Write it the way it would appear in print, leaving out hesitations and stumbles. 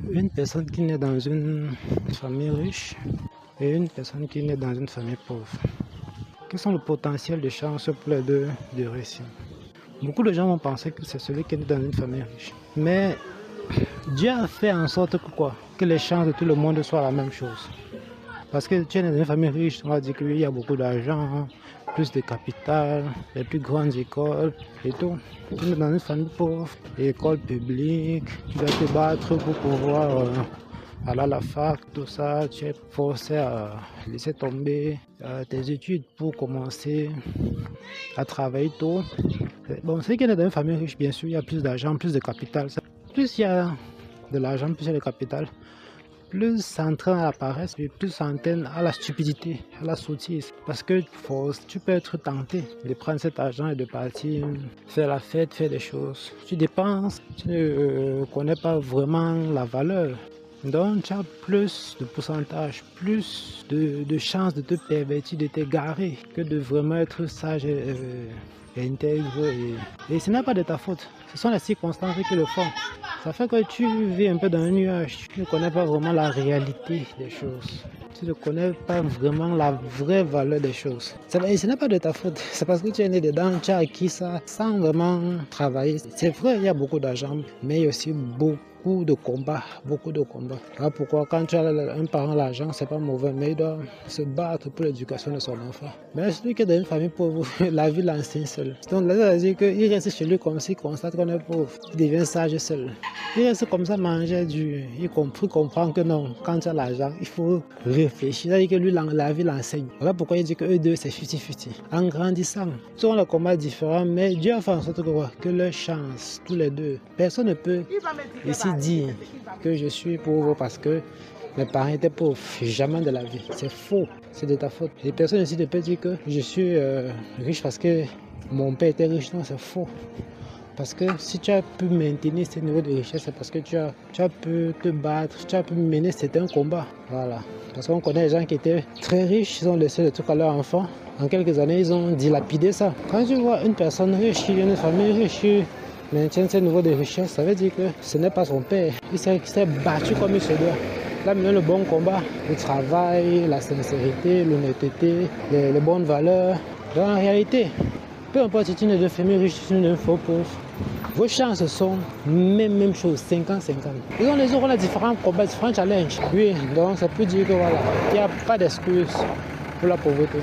Une personne qui naît dans une famille riche et une personne qui naît dans une famille pauvre. Quels sont le potentiel de chance pour les deux de réussir? Beaucoup de gens vont penser que c'est celui qui est né dans une famille riche. Mais Dieu a fait en sorte que quoi? Que les chances de tout le monde soient la même chose. Parce que tu es dans une famille riche, on va dire qu'il y a beaucoup d'argent, plus de capital, les plus grandes écoles et tout. Tu es dans une famille pauvre, école publique, tu dois te battre pour pouvoir aller à la fac, tout ça. Tu es forcé à laisser tomber tes études pour commencer à travailler tôt. Bon, c'est qu'il y a dans une famille riche, bien sûr, il y a plus d'argent, plus de capital. Plus il y a de l'argent, plus il y a de capital, plus ça entraîne à la paresse, plus ça entraîne à la stupidité, à la sottise. Parce que tu peux être tenté de prendre cet argent et de partir faire la fête, faire des choses. Tu dépenses, tu ne connais pas vraiment la valeur. Donc tu as plus de pourcentage, plus de chances de te pervertir, de t'égarer, que de vraiment être sage et intègre. Et ce n'est pas de ta faute. Ce sont les circonstances qui le font. Ça fait que tu vis un peu dans un nuage. Tu ne connais pas vraiment la réalité des choses. Tu ne connais pas vraiment la vraie valeur des choses. Et ce n'est pas de ta faute. C'est parce que tu es né dedans, tu as acquis ça sans vraiment travailler. C'est vrai, il y a beaucoup d'argent, mais il y a aussi beaucoup de combats, beaucoup de combats. Voilà pourquoi quand tu as un parent l'argent, c'est pas mauvais, mais il doit se battre pour l'éducation de son enfant. Mais celui qui est dans une famille pauvre, la vie l'enseigne seul. Donc là, ça veut dire qu'il reste chez lui comme s'il constate qu'on est pauvre. Il devient sage seul. Il reste comme ça, manger dur. Il comprend que non, quand tu as l'argent, il faut réfléchir. C'est-à-dire que lui, la vie l'enseigne. Voilà pourquoi il dit que eux deux, c'est 50-50. En grandissant, ils ont des combats différents, mais Dieu a fait en sorte que leur chance, tous les deux, personne ne peut ici dire que je suis pauvre parce que mes parents étaient pauvres. Jamais de la vie. C'est faux. C'est de ta faute. Les personnes ici ne peuvent dire que je suis riche parce que mon père était riche. Non, c'est faux. Parce que si tu as pu maintenir ce niveau de richesse, c'est parce que tu as pu te battre, tu as pu mener certains combats. Voilà. Parce qu'on connaît les gens qui étaient très riches, ils ont laissé le truc à leurs enfants. En quelques années, ils ont dilapidé ça. Quand tu vois une personne riche, une famille riche, maintient ce niveau de richesse, ça veut dire que ce n'est pas son père. Il s'est battu comme il se doit. Là, maintenant, le bon combat, le travail, la sincérité, l'honnêteté, les bonnes valeurs. Dans la réalité, peu importe si tu es de famille riche, si tu es de faux pauvre, vos chances sont même chose, 50-50. Les autres ont différents combats, différents challenges. Oui, donc ça peut dire que voilà, il n'y a pas d'excuse pour la pauvreté.